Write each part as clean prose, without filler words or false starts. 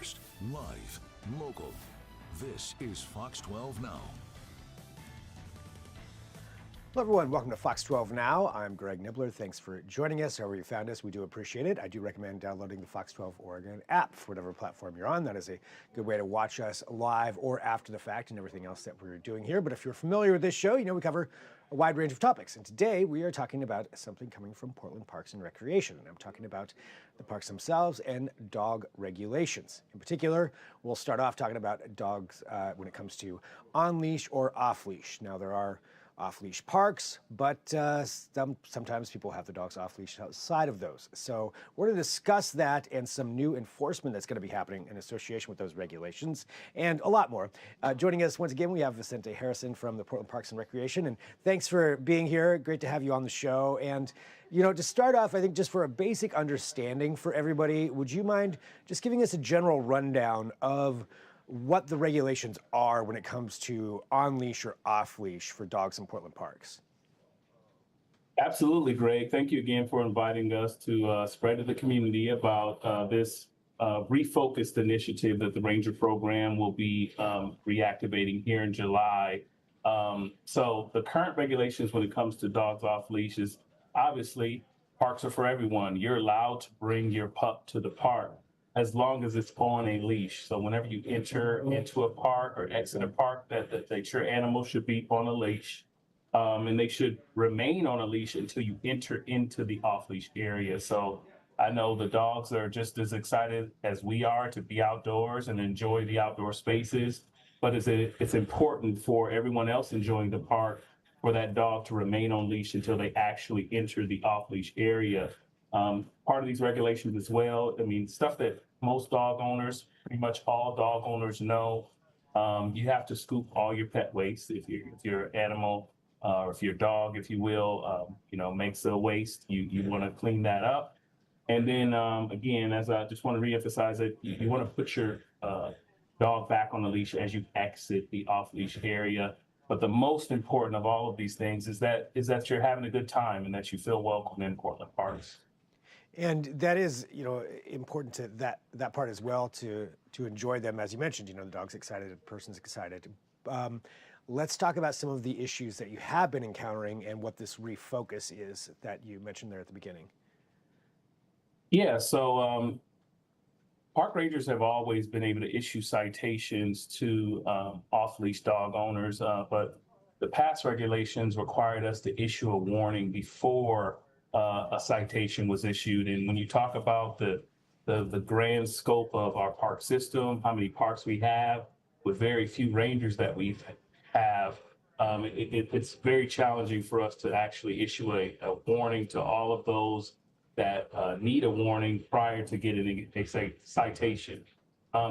first, live, local. This is Fox 12 Now. Hello, everyone. Welcome to Fox 12 Now. I'm Greg Nibbler. Thanks for joining us. However you found us, we do appreciate it. I do recommend downloading the Fox 12 Oregon app for whatever platform you're on. That is a good way to watch us live or after the fact and everything else that we're doing here. But if you're familiar with this show, you know we cover a wide range of topics. And today we are talking about something coming from Portland Parks and Recreation. And I'm talking about the parks themselves and dog regulations. In particular, we'll start off talking about dogs when it comes to on-leash or off-leash. Now, there are off-leash parks, but sometimes people have the dogs off-leash outside of those. So we're going to discuss that and some new enforcement that's going to be happening in association with those regulations and a lot more. Joining us once again, we have Vicente Harrison from the Portland Parks and Recreation, and thanks for being here. Great to have you on the show. And you know, to start off, I think just for a basic understanding for everybody, would you mind just giving us a general rundown of what the regulations are when it comes to on-leash or off-leash for dogs in Portland parks? Absolutely, Greg. Thank you again for inviting us to spread to the community about this refocused initiative that the Ranger program will be reactivating here in July. So the current regulations when it comes to dogs off leash is obviously parks are for everyone. You're allowed to bring your pup to the park as long as it's on a leash. So whenever you enter into a park or exit a park, that your animal should be on a leash. And they should remain on a leash until you enter into the off-leash area. So I know the dogs are just as excited as we are to be outdoors and enjoy the outdoor spaces, but it's important for everyone else enjoying the park for that dog to remain on leash until they actually enter the off-leash area. Part of these regulations as well, I mean, stuff that most dog owners, pretty much all dog owners know, you have to scoop all your pet waste if your animal or if your dog, if you will, makes a waste, you want to clean that up. And then again, as I just want to reemphasize it, you want to put your dog back on the leash as you exit the off-leash area. But the most important of all of these things is that you're having a good time and that you feel welcome in Portland parks. And that is, important to that part as well, to enjoy them. As you mentioned, the dog's excited, the person's excited. Let's talk about some of the issues that you have been encountering and what this refocus is that you mentioned there at the beginning. Yeah, so park rangers have always been able to issue citations to off-leash dog owners, but the past regulations required us to issue a warning before a citation was issued. And when you talk about the grand scope of our park system, how many parks we have, with very few rangers that we have, it's very challenging for us to actually issue a warning to all of those that need a warning prior to getting a citation.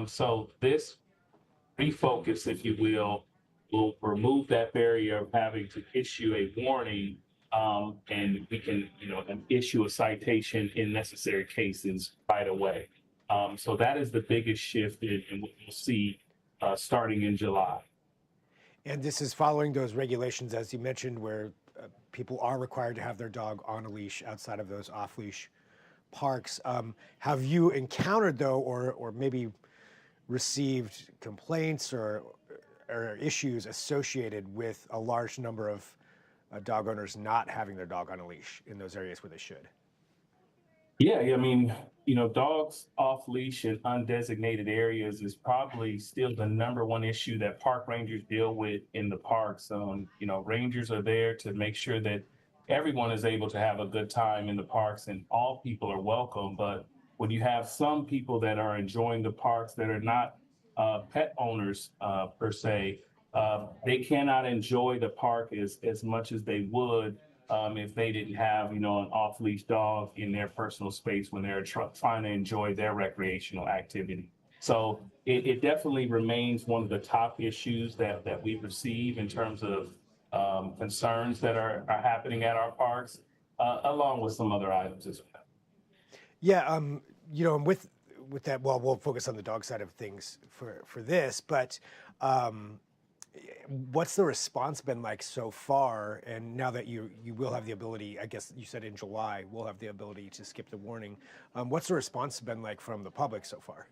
So this refocus, if you will remove that barrier of having to issue a warning, and we can, issue a citation in necessary cases right away. So that is the biggest shift in what we'll see starting in July. And this is following those regulations, as you mentioned, where people are required to have their dog on a leash outside of those off-leash parks. Have you encountered, though, or maybe received complaints or issues associated with a large number of dog owners not having their dog on a leash in those areas where they should? Yeah, I mean, dogs off leash in undesignated areas is probably still the number one issue that park rangers deal with in the parks. Rangers are there to make sure that everyone is able to have a good time in the parks and all people are welcome. But when you have some people that are enjoying the parks that are not pet owners per se, they cannot enjoy the park as much as they would if they didn't have, an off-leash dog in their personal space when they're trying to enjoy their recreational activity. So it definitely remains one of the top issues that we receive in terms of concerns that are happening at our parks, along with some other items as well. Yeah, and with that, well, we'll focus on the dog side of things for this, but what's the response been like so far? And now that you will have the ability, I guess you said in July, we'll have the ability to skip the warning. What's the response been like from the public so far?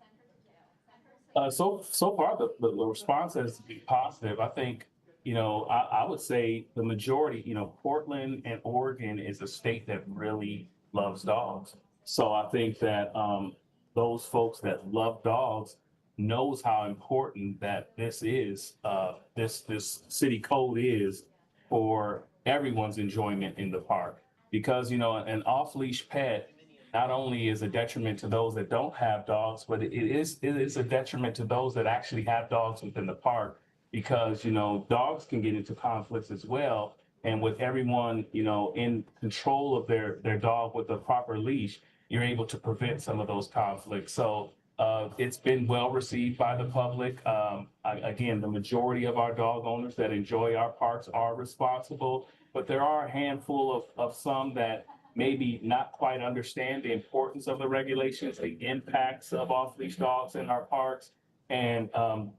So far, the response has been positive. I think, I would say the majority, Portland and Oregon is a state that really loves dogs. So I think that those folks that love dogs knows how important that this is, this city code is for everyone's enjoyment in the park. Because, an off-leash pet not only is a detriment to those that don't have dogs, but it is a detriment to those that actually have dogs within the park because dogs can get into conflicts as well. And with everyone in control of their dog with a proper leash, you're able to prevent some of those conflicts. So it's been well received by the public. Again, the majority of our dog owners that enjoy our parks are responsible, but there are a handful of some that maybe not quite understand the importance of the regulations, the impacts of off-leash dogs in our parks. And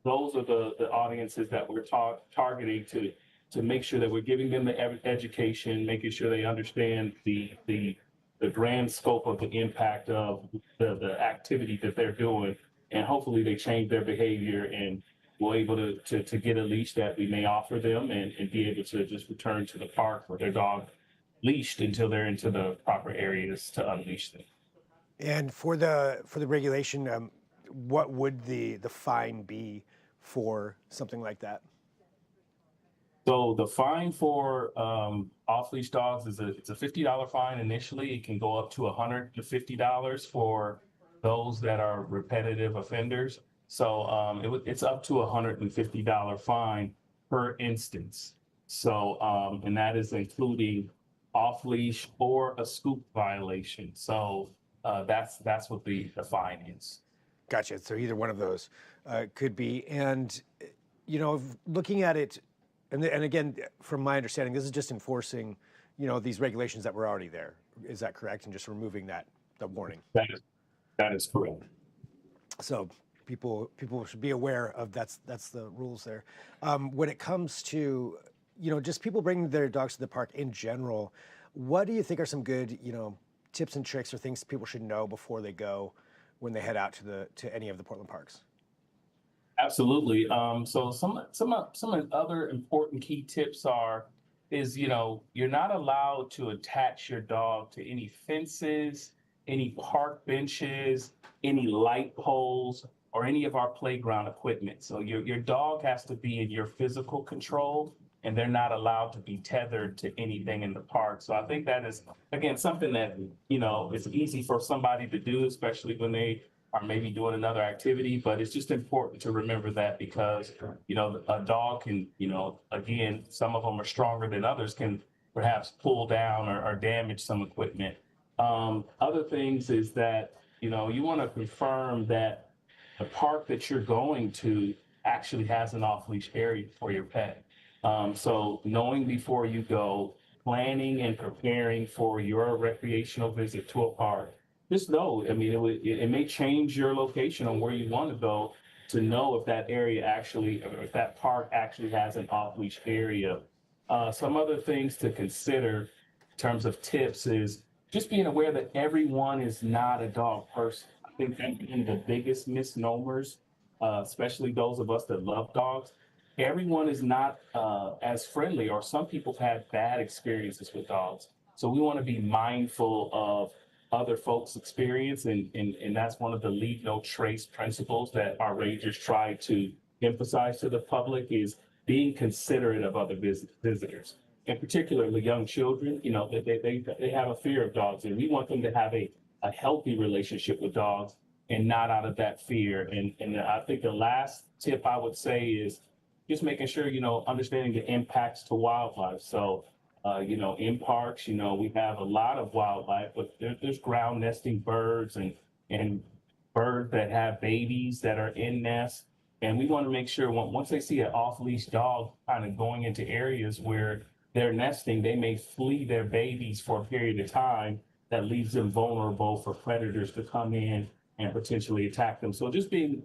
those are the audiences that we're targeting to make sure that we're giving them the education, making sure they understand the grand scope of the impact of the activity that they're doing. And hopefully they change their behavior and we're able to get a leash that we may offer them and be able to just return to the park with their dog leashed until they're into the proper areas to unleash them. And for the regulation, what would the fine be for something like that? So the fine for off-leash dogs it's a $50 fine initially. It can go up to $150 for those that are repetitive offenders. So it's up to $150 fine per instance. So and that is including off-leash or a scoop violation. So that's what the fine is. Gotcha. So either one of those could be. And, looking at it, and again, from my understanding, this is just enforcing, these regulations that were already there. Is that correct? And just removing the warning. That is correct. So people should be aware of that's the rules there. When it comes to, just people bringing their dogs to the park in general, what do you think are some good, tips and tricks or things people should know before they go when they head out to any of the Portland parks? Absolutely. So some other important key tips is you're not allowed to attach your dog to any fences, any park benches, any light poles, or any of our playground equipment. So your dog has to be in your physical control, and they're not allowed to be tethered to anything in the park. So I think that is again something that is easy for somebody to do, especially when they are maybe doing another activity, but it's just important to remember that because, a dog can, again, some of them are stronger than others, can perhaps pull down or damage some equipment. Other things is that, you want to confirm that the park that you're going to actually has an off-leash area for your pet. So knowing before you go, planning and preparing for your recreational visit to a park, just know, I mean, it may change your location on where you want to go to know if that area actually, or if that park actually has an off-leash area. Some other things to consider in terms of tips is just being aware that everyone is not a dog person. I think that's one of the biggest misnomers, especially those of us that love dogs. Everyone is not as friendly, or some people have had bad experiences with dogs. So we want to be mindful of other folks' experience, and that's one of the leave no trace principles that our rangers try to emphasize to the public is being considerate of other visitors, and particularly young children. They have a fear of dogs, and we want them to have a healthy relationship with dogs and not out of that fear. And I think the last tip I would say is just making sure, understanding the impacts to wildlife. So in parks, we have a lot of wildlife, but there's ground nesting birds and birds that have babies that are in nests. And we want to make sure once they see an off-leash dog kind of going into areas where they're nesting, they may flee their babies for a period of time that leaves them vulnerable for predators to come in and potentially attack them. So just being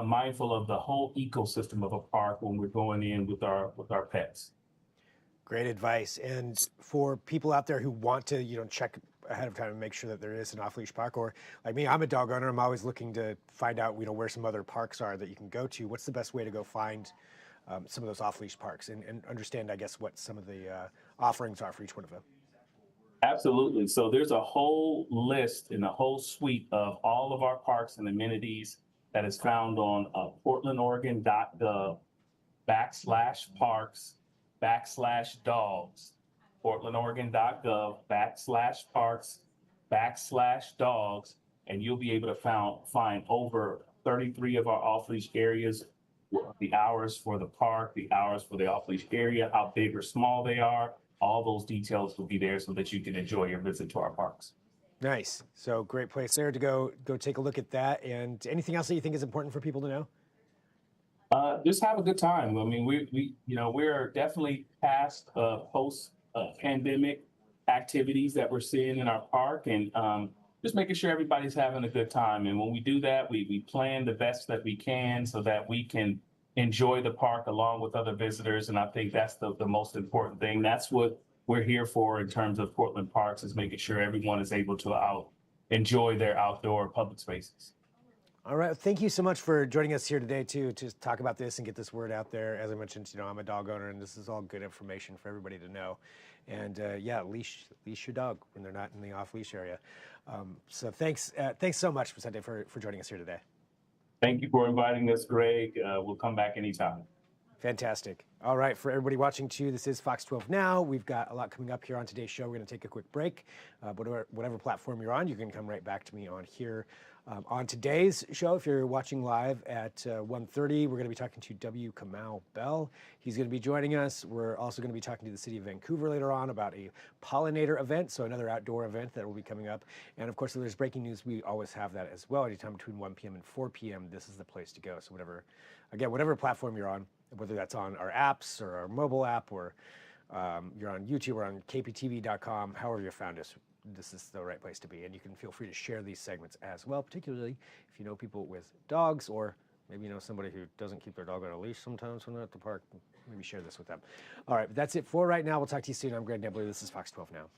mindful of the whole ecosystem of a park when we're going in with our pets. Great advice. And for people out there who want to, check ahead of time and make sure that there is an off-leash park? Or like me, I'm a dog owner. I'm always looking to find out, where some other parks are that you can go to. What's the best way to go find some of those off-leash parks and understand, I guess, what some of the offerings are for each one of them? Absolutely. So there's a whole list and a whole suite of all of our parks and amenities that is found on portlandoregon.gov/parks/dogs. portlandoregon.gov/parks/dogs. And you'll be able to find over 33 of our off-leash areas, the hours for the park, the hours for the off-leash area, how big or small they are. All those details will be there so that you can enjoy your visit to our parks. Nice. So great place there to go take a look at that. And anything else that you think is important for people to know? Just have a good time. I mean, we're definitely past post pandemic activities that we're seeing in our park, and just making sure everybody's having a good time. And when we do that, we plan the best that we can so that we can enjoy the park along with other visitors. And I think that's the most important thing. That's what we're here for in terms of Portland Parks, is making sure everyone is able to enjoy their outdoor public spaces. All right. Thank you so much for joining us here today, too, to talk about this and get this word out there. As I mentioned, I'm a dog owner, and this is all good information for everybody to know. And yeah, leash your dog when they're not in the off-leash area. So thanks so much, Vicente, for joining us here today. Thank you for inviting us, Greg. We'll come back anytime. Fantastic. All right, for everybody watching too, this is Fox 12 Now. We've got a lot coming up here on today's show. We're going to take a quick break. Whatever platform you're on, you can come right back to me on here. On today's show, if you're watching live at 1:30, we're going to be talking to W. Kamau Bell. He's going to be joining us. We're also going to be talking to the city of Vancouver later on about a pollinator event, so another outdoor event that will be coming up. And of course, if there's breaking news, we always have that as well. Anytime between 1 p.m. and 4 p.m., this is the place to go. So whatever platform you're on, whether that's on our apps or our mobile app, or you're on YouTube or on KPTV.com, however you found us, this is the right place to be. And you can feel free to share these segments as well, particularly if you know people with dogs, or maybe you know somebody who doesn't keep their dog on a leash sometimes when they're at the park. Maybe share this with them. All right, that's it for right now. We'll talk to you soon. I'm Greg Nibbler. This is Fox 12 Now.